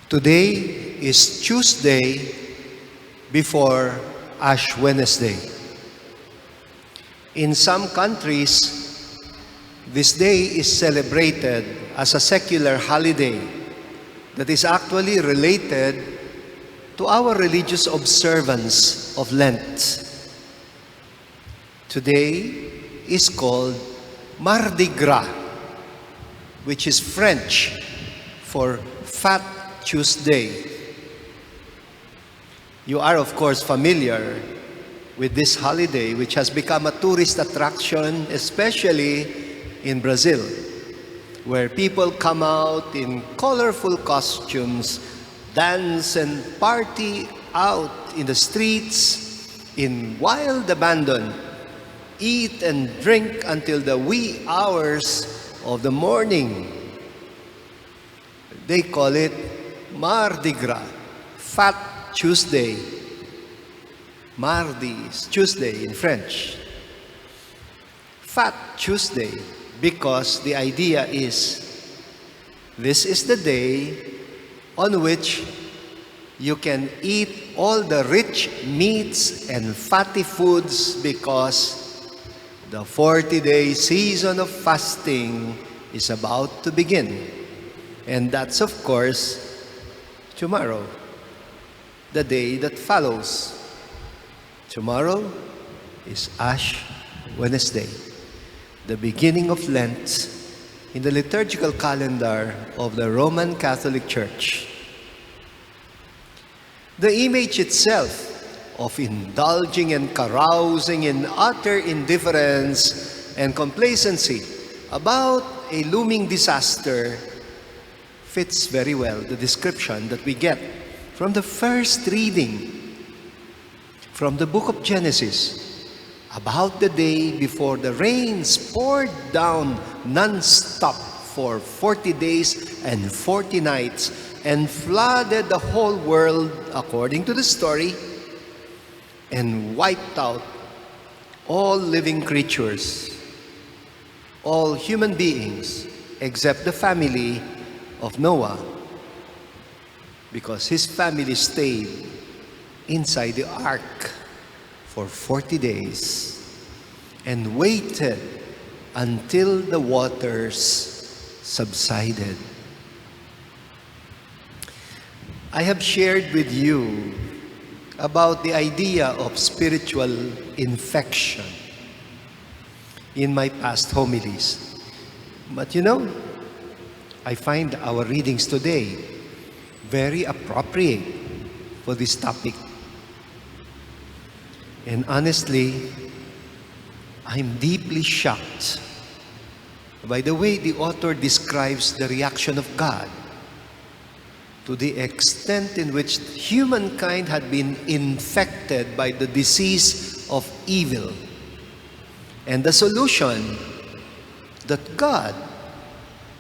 Today is Tuesday before Ash Wednesday. In some countries, this day is celebrated as a secular holiday that is actually related to our religious observance of Lent. Today is called Mardi Gras, which is French for Fat Tuesday. You are, of course, familiar with this holiday, which has become a tourist attraction, especially in Brazil, where people come out in colorful costumes, dance and party out in the streets in wild abandon, eat and drink until the wee hours of the morning. They call it Mardi Gras, Fat Tuesday. Mardi is Tuesday in French. Fat Tuesday, because the idea is this is the day on which you can eat all the rich meats and fatty foods, because the 40-day season of fasting is about to begin. And that's, of course, tomorrow, the day that follows. Tomorrow is Ash Wednesday, the beginning of Lent in the liturgical calendar of the Roman Catholic Church. The image itself of indulging and carousing in utter indifference and complacency about a looming disaster fits very well the description that we get from the first reading from the book of Genesis about the day before the rains poured down non-stop for 40 days and 40 nights and flooded the whole world according to the story and wiped out all living creatures, all human beings except the family of Noah, because his family stayed inside the ark for 40 days and waited until the waters subsided. I have shared with you about the idea of spiritual infection in my past homilies. But I find our readings today very appropriate for this topic. And honestly, I'm deeply shocked by the way the author describes the reaction of God to the extent in which humankind had been infected by the disease of evil, and the solution that God,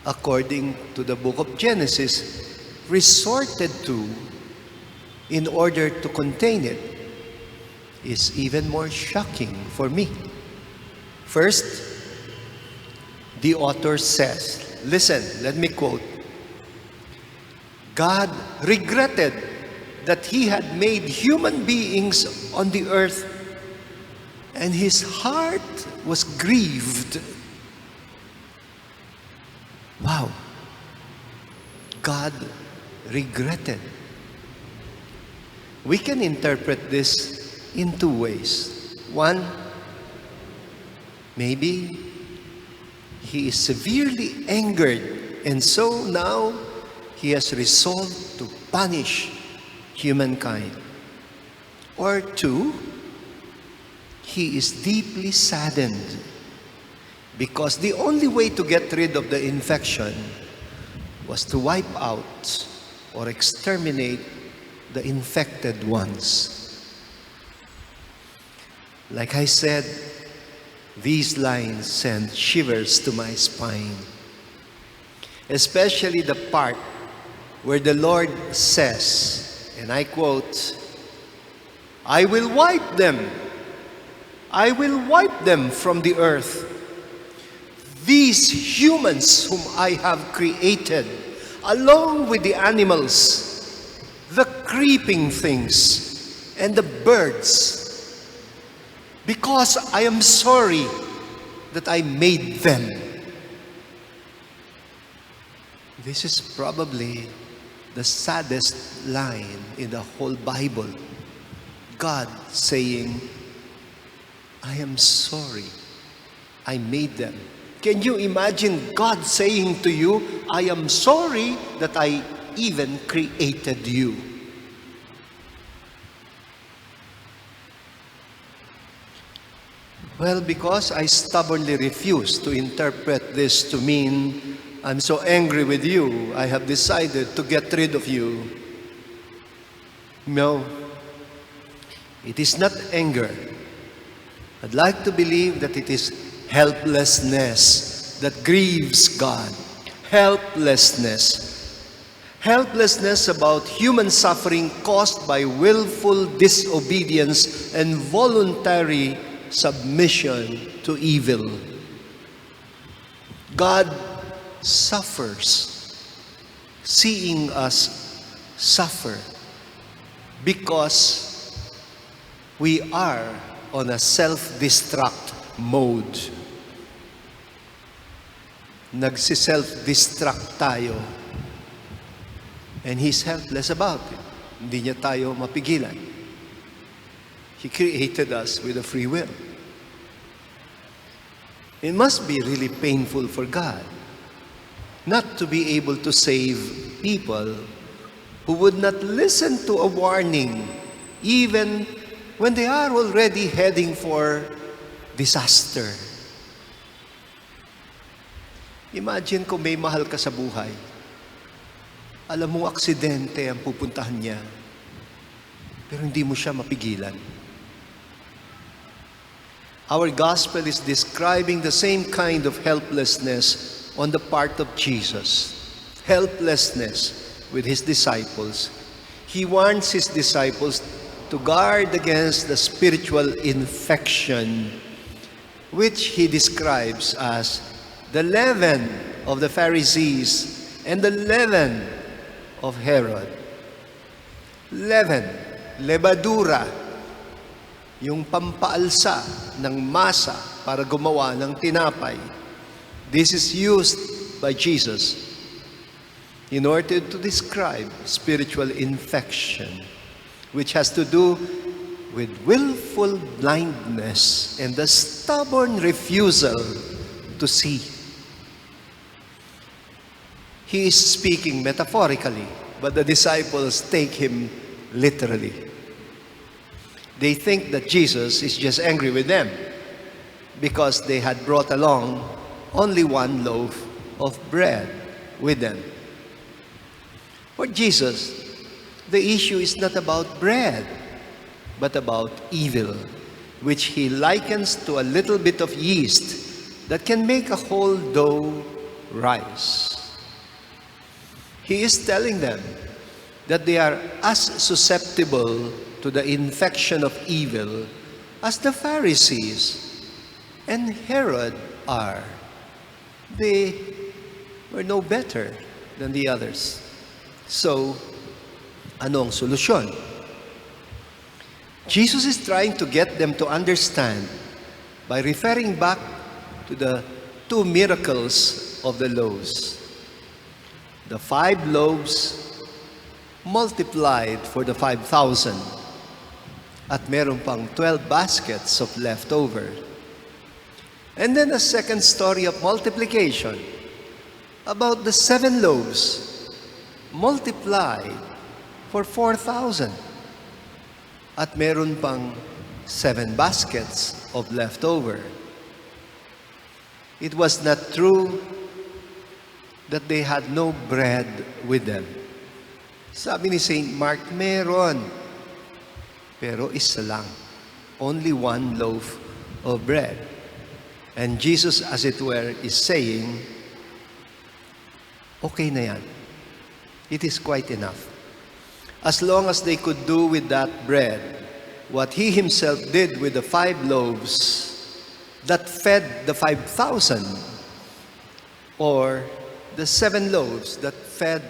according to the book of Genesis, resorted to in order to contain it is even more shocking for me. First, the author says, listen, let me quote, God regretted that he had made human beings on the earth, and his heart was grieved. Wow. God regretted. We can interpret this in two ways. One, maybe he is severely angered, and so now he has resolved to punish humankind. Or two, he is deeply saddened because the only way to get rid of the infection was to wipe out or exterminate the infected ones. Like I said, these lines send shivers to my spine, especially the part where the Lord says, and I quote, I will wipe them from the earth. These humans whom I have created, along with the animals, the creeping things, and the birds, because I am sorry that I made them. This is probably the saddest line in the whole Bible. God saying, I am sorry I made them. Can you imagine God saying to you, I am sorry that I even created you? Well, because I stubbornly refuse to interpret this to mean, I'm so angry with you, I have decided to get rid of you. No, it is not anger. I'd like to believe that it is helplessness that grieves God. Helplessness. Helplessness about human suffering caused by willful disobedience and voluntary submission to evil. God suffers seeing us suffer because we are on a self-destruct mode. Nagsi-self-destruct tayo. And He's helpless about it. Hindi niya tayo mapigilan. He created us with a free will. It must be really painful for God not to be able to save people who would not listen to a warning even when they are already heading for disaster. Imagine kung may mahal ka sa buhay. Alam mo, aksidente ang pupuntahan niya, pero hindi mo siya mapigilan. Our gospel is describing the same kind of helplessness on the part of Jesus. Helplessness with His disciples. He warns His disciples to guard against the spiritual infection, which He describes as the leaven of the Pharisees and the leaven of Herod. Leaven, levadura, yung pampaalsa ng masa para gumawa ng tinapay. This is used by Jesus in order to describe spiritual infection, which has to do with willful blindness and the stubborn refusal to see. He is speaking metaphorically, but the disciples take Him literally. They think that Jesus is just angry with them because they had brought along only one loaf of bread with them. For Jesus, the issue is not about bread, but about evil, which He likens to a little bit of yeast that can make a whole dough rise. He is telling them that they are as susceptible to the infection of evil as the Pharisees and Herod are. They were no better than the others. So, ano ang solusyon? Jesus is trying to get them to understand by referring back to the two miracles of the loaves. The 5 loaves multiplied for the 5,000 at meron pang 12 baskets of leftover. And then a second story of multiplication about the 7 loaves multiplied for 4,000 at meron pang 7 baskets of leftover. It was not true that they had no bread with them. Sabi ni St. Mark, meron, pero isa lang. Only 1 loaf of bread. And Jesus, as it were, is saying, okay na yan. It is quite enough. As long as they could do with that bread what He Himself did with the 5 loaves that fed the 5,000, or the 7 loaves that fed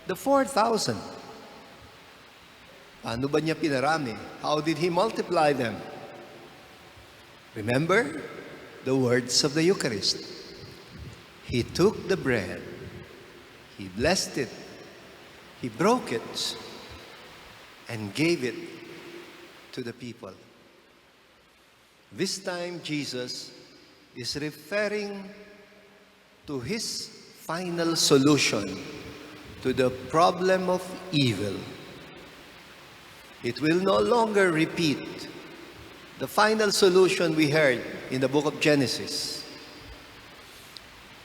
the 4,000. Paano ba niya pinarami? How did He multiply them? Remember the words of the Eucharist. He took the bread, He blessed it, He broke it, and gave it to the people. This time, Jesus is referring to His final solution to the problem of evil. It will no longer repeat the final solution we heard in the book of Genesis.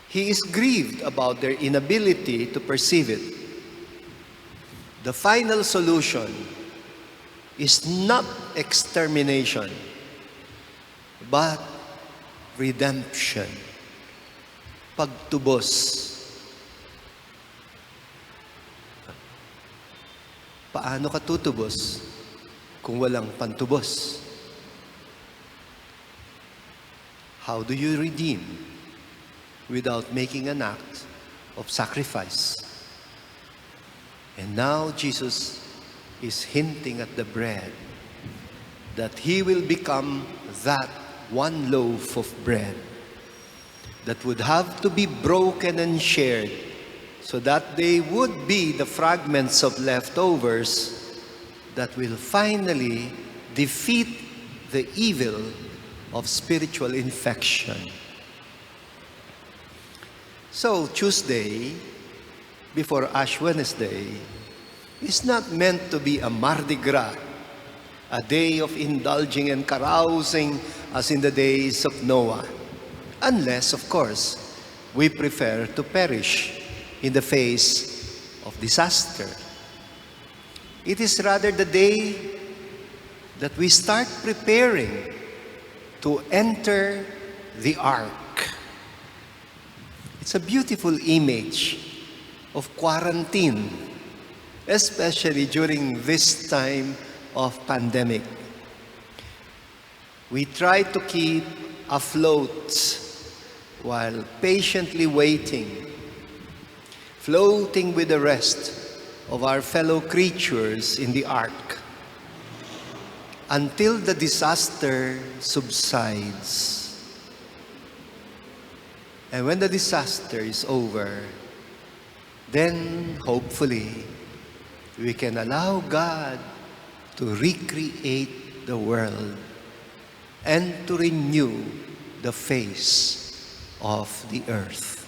He is grieved about their inability to perceive it. The final solution is not extermination, but redemption. Pagtubos. Paano ka tutubos kung walang pantubos? How do you redeem without making an act of sacrifice? And now Jesus is hinting at the bread that He will become that one loaf of bread that would have to be broken and shared so that they would be the fragments of leftovers that will finally defeat the evil of spiritual infection. So Tuesday, before Ash Wednesday, is not meant to be a Mardi Gras, a day of indulging and carousing as in the days of Noah. Unless, of course, we prefer to perish in the face of disaster. It is rather the day that we start preparing to enter the ark. It's a beautiful image of quarantine, especially during this time of pandemic. We try to keep afloat while patiently waiting, floating with the rest of our fellow creatures in the ark until the disaster subsides. And when the disaster is over, then hopefully we can allow God to recreate the world and to renew the face of the earth.